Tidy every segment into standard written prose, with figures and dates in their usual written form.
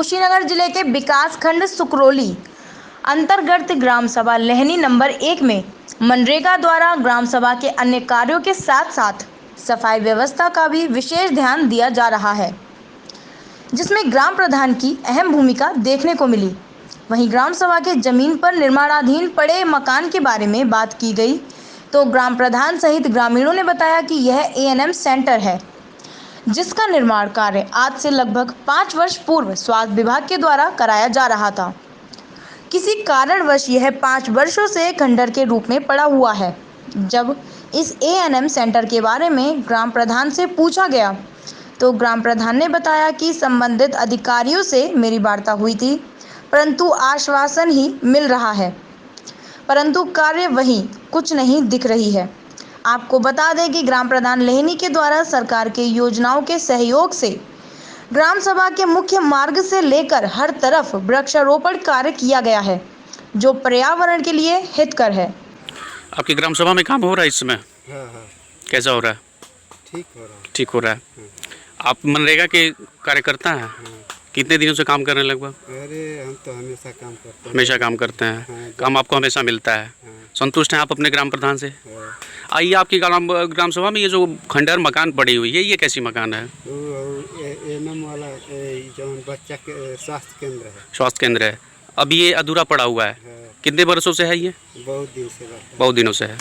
कुशीनगर जिले के विकास खंड सुकरोली अंतर्गत ग्राम सभा लेहनी नंबर 1 में मनरेगा द्वारा ग्राम सभा के अन्य कार्यों के साथ साथ सफाई व्यवस्था का भी विशेष ध्यान दिया जा रहा है, जिसमें ग्राम प्रधान की अहम भूमिका देखने को मिली। वहीं ग्राम सभा के जमीन पर निर्माणाधीन पड़े मकान के बारे में बात की गई तो ग्राम प्रधान सहित ग्रामीणों ने बताया कि यह A&M सेंटर है, जिसका निर्माण कार्य आज से लगभग 5 वर्ष पूर्व स्वास्थ्य विभाग के द्वारा कराया जा रहा था। किसी कारणवश यह 5 वर्षों से खंडर के रूप में पड़ा हुआ है। जब इस A&M सेंटर के बारे में ग्राम प्रधान से पूछा गया तो ग्राम प्रधान ने बताया कि संबंधित अधिकारियों से मेरी वार्ता हुई थी, परंतु आश्वासन ही मिल रहा है, परंतु कार्य वहीं कुछ नहीं दिख रही है। आपको बता दें कि ग्राम प्रधान लेहनी के द्वारा सरकार के योजनाओं के सहयोग से ग्राम सभा के मुख्य मार्ग से लेकर हर तरफ वृक्षारोपण कार्य किया गया है, जो पर्यावरण के लिए हितकर है। आपकी ग्राम सभा में काम हो रहा है इस समय? हाँ। कैसा हो रहा है? ठीक हो रहा है। आप मनरेगा के कार्यकर्ता हैं? कितने दिनों से काम कर रहे हैं लगभग? अरे हम तो हमेशा काम करते हैं। हमेशा काम करते हैं। हाँ, काम आपको हमेशा मिलता है। संतुष्ट हैं आप अपने ग्राम प्रधान से? हाँ। आइए, आपकी ग्राम सभा में ये जो खंडहर मकान पड़ी हुई है, ये कैसी मकान है? A&M वाला जो बच्चा के स्वास्थ्य केंद्र है। स्वास्थ्य केंद्र है। अब ये अधूरा पड़ा हुआ है। हाँ। कितने वर्षों से है ये? बहुत दिनों से है।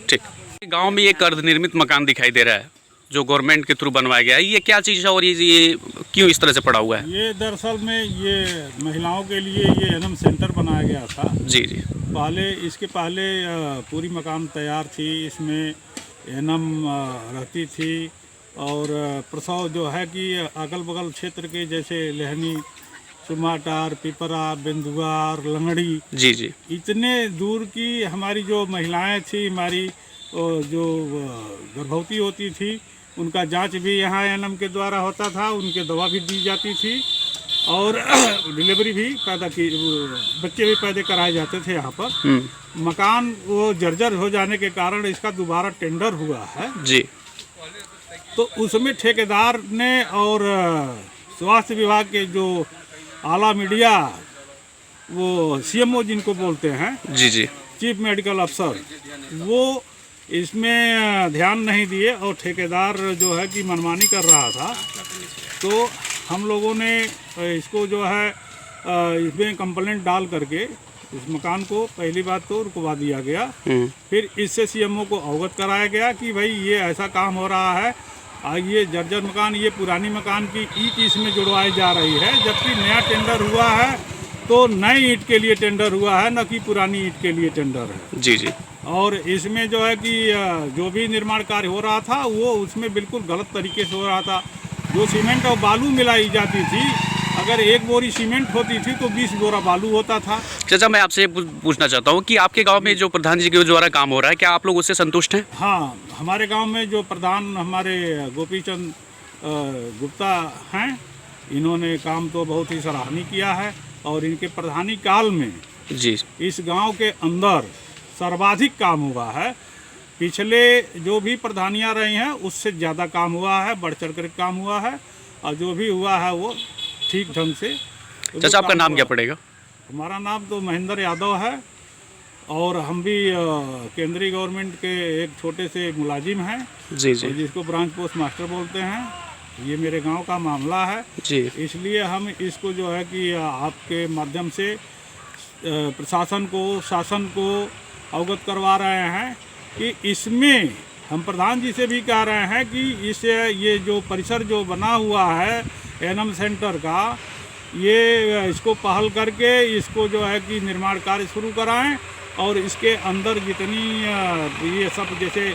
ठीक। गाँव में एक अर्धनिर्मित मकान दिखाई दे रहा है जो गवर्नमेंट के थ्रू बनवाया गया है। ये क्या चीज़ है और ये क्यों इस तरह से पड़ा हुआ है? ये दरअसल में ये महिलाओं के लिए ये A&M सेंटर बनाया गया था। जी। इसके पहले पूरी मकान तैयार थी, इसमें A&M रहती थी और प्रसव जो है कि अगल बगल क्षेत्र के जैसे लेहनी, सुमाटार, पिपरा, बेंदुआर, लंगड़ी, जी, इतने दूर की हमारी जो महिलाएं थी, हमारी जो गर्भवती होती थी, उनका जांच भी यहाँ A&M के द्वारा होता था, उनके दवा भी दी जाती थी और डिलीवरी भी बच्चे भी पैदा कराए जाते थे यहाँ पर। मकान वो जर्जर हो जाने के कारण इसका दोबारा टेंडर हुआ है जी। तो उसमें ठेकेदार ने और स्वास्थ्य विभाग के जो आला मीडिया, वो CMO जिनको बोलते हैं, जी, चीफ मेडिकल अफसर, वो इसमें ध्यान नहीं दिए और ठेकेदार जो है कि मनमानी कर रहा था। तो हम लोगों ने इसको जो है इसमें कंप्लेंट डाल करके इस मकान को पहली बात तो रुकवा दिया गया। फिर इससे CMO को अवगत कराया गया कि भाई ये ऐसा काम हो रहा है, ये जर्जर मकान, ये पुरानी मकान की ईंट इसमें जुड़वाई जा रही है, जबकि नया टेंडर हुआ है तो नई ईंट के लिए टेंडर हुआ है, न कि पुरानी ईंट के लिए टेंडर है। जी। और इसमें जो है कि जो भी निर्माण कार्य हो रहा था वो उसमें बिल्कुल गलत तरीके से हो रहा था। जो सीमेंट और बालू मिलाई जाती थी, अगर 1 बोरी सीमेंट होती थी तो 20 बोरा बालू होता था। चाचा, मैं आपसे पूछना चाहता हूँ कि आपके गांव में जो प्रधान जी के द्वारा काम हो रहा है, क्या आप लोग उससे संतुष्ट हैं? हाँ, हमारे गांव में जो प्रधान हमारे गोपीचंद गुप्ता हैं, इन्होंने काम तो बहुत ही सराहनीय किया है और इनके प्रधानी काल में जी इस गांव के अंदर सर्वाधिक काम हुआ है। पिछले जो भी प्रधानियां रही हैं उससे ज़्यादा काम हुआ है, बढ़ चढ़ कर काम हुआ है और जो भी हुआ है वो ठीक ढंग से। चाचा, आपका नाम क्या पड़ेगा? हमारा नाम तो महेंद्र यादव है और हम भी केंद्रीय गवर्नमेंट के एक छोटे से मुलाजिम हैं जी, जिसको ब्रांच पोस्ट मास्टर बोलते हैं। ये मेरे गांव का मामला है जी। इसलिए हम इसको जो है कि आपके माध्यम से प्रशासन को, शासन को अवगत करवा रहे हैं कि इसमें हम प्रधान जी से भी कह रहे हैं कि ये जो परिसर जो बना हुआ है A&M सेंटर का, ये इसको पहल करके इसको जो है कि निर्माण कार्य शुरू कराएं और इसके अंदर जितनी ये सब जैसे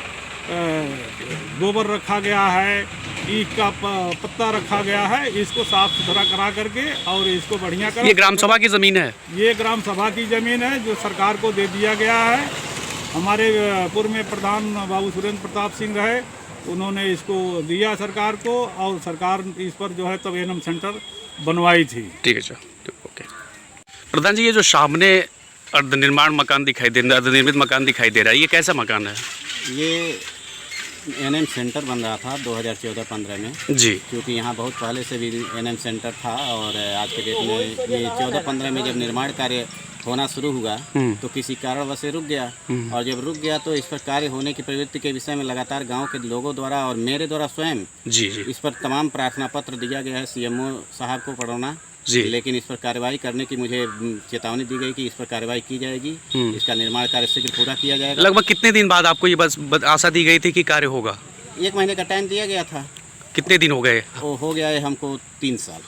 गोबर रखा गया है, ईख का पत्ता रखा गया है, इसको साफ सुथरा करा करके और इसको बढ़िया करें। ये ग्राम सभा की ज़मीन है? ये ग्राम सभा की ज़मीन है जो सरकार को दे दिया गया है। हमारे पूर्व में प्रधान बाबू सुरेंद्र प्रताप सिंह रहे, उन्होंने इसको दिया सरकार को और सरकार इस पर जो है तब A&M सेंटर बनवाई थी। ठीक है सर, ओके। प्रधान जी, ये जो सामने अर्धनिर्मित मकान दिखाई दे रहा है, ये कैसा मकान है? ये एनएम सेंटर बन रहा था 2014-15 में, जी क्योंकि यहाँ बहुत पहले से भी एनएम सेंटर था। और आज के डेट में ये 14-15 में जब निर्माण कार्य होना शुरू हुआ तो किसी कारणवश से रुक गया। और जब रुक गया तो इस पर कार्य होने की प्रवृत्ति के विषय में लगातार गांव के लोगों द्वारा और मेरे द्वारा स्वयं जी जी इस पर तमाम प्रार्थना पत्र दिया गया है सीएमओ साहब को पढ़ना जी। लेकिन इस पर कार्रवाई करने की मुझे चेतावनी दी गई कि इस पर कार्रवाई की जाएगी, इसका निर्माण कार्य शीघ्र पूरा किया जाएगा। लगभग कितने दिन बाद आपको ये बस आशा दी गई थी कि कार्य होगा? 1 महीने का टाइम दिया गया था। कितने दिन हो गए? वो हो गया है हमको 3 साल।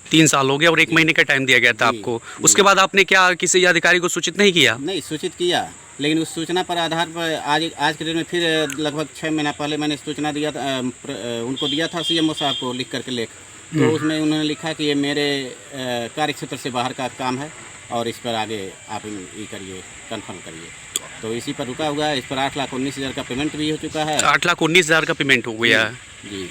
3 साल हो गया और 1 महीने का टाइम दिया गया था आपको। उसके बाद आपने क्या किसी अधिकारी को सूचित नहीं किया? नहीं, सूचित किया, लेकिन उस सूचना पर आधार पर आज के दिन में फिर लगभग 6 महीना पहले मैंने सूचना दिया था, उनको दिया था सीएमओ साहब को लिख करके लेख। तो उसमें उन्होंने लिखा कि ये मेरे कार्य क्षेत्र से बाहर का काम है और इस पर आगे आप ये करिए, कंफर्म करिए। तो इसी पर रुका हुआ है। इस पर 8,19,000 का पेमेंट भी हो चुका है। 8,19,000 का पेमेंट हो गया है जी।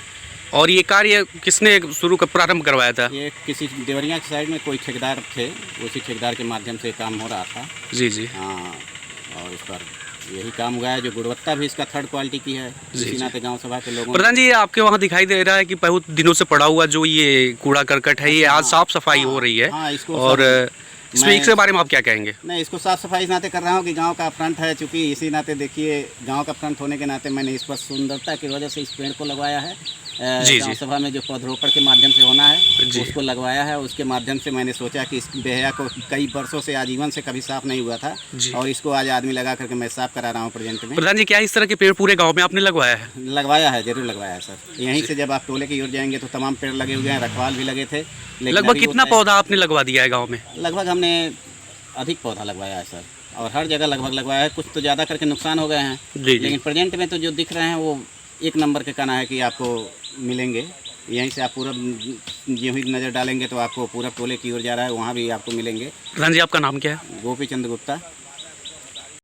और ये कार्य किसने प्रारंभ करवाया था? ये किसी देवरिया की साइड में कोई ठेकेदार थे, उसी ठेकेदार के माध्यम से काम हो रहा था। जी जी हाँ, और इस पर यही काम हुआ है जो गुणवत्ता भी इसका 3rd क्वालिटी की है। इसी नाते गांव सभा के लोगों प्रधान जी, ये आपके वहाँ दिखाई दे रहा है कि बहुत दिनों से पड़ा हुआ जो ये कूड़ा करकट है, ये आज साफ सफाई हो रही है। हाँ, इसको और इसमें इसके बारे में आप क्या कहेंगे? नहीं, इसको साफ सफाई इस नाते कर रहा हूँ कि गांव का फ्रंट है, चूँकि इसी नाते देखिए गांव का फ्रंट होने के नाते मैंने इस पर सुंदरता की वजह से इस पेड़ को लगवाया है। गांव सभा में जो पौधरोपण के माध्यम से होना है उसको लगवाया है। उसके माध्यम से मैंने सोचा कि इस बेहया को कई वर्षों से आजीवन से कभी साफ नहीं हुआ था और इसको आज आदमी लगा करके मैं साफ करा रहा हूँ प्रेजेंट में। प्रधान जी, क्या इस तरह के पेड़ पूरे गाँव में आपने लगवाया है? लगवाया है, जरूर लगवाया है सर। यहीं से जब आप टोले की ओर जाएंगे तो तमाम पेड़ लगे हुए हैं, रखवाल भी लगे थे। लगभग कितना पौधा आपने लगवा दिया है गाँव में? लगभग हमने अधिक पौधा लगवाया है सर, और हर जगह लगभग लगवाया है। कुछ तो ज़्यादा करके नुकसान हो गए हैं, लेकिन प्रेजेंट में तो जो दिख रहे हैं वो 1 नंबर के कहना है कि आपको मिलेंगे। यहीं से आप पूरा यूँ ही नज़र डालेंगे तो आपको पूरा टोले की ओर जा रहा है, वहाँ भी आपको मिलेंगे। प्रधान जी, आपका नाम क्या है? गोपी चंद्र गुप्ता।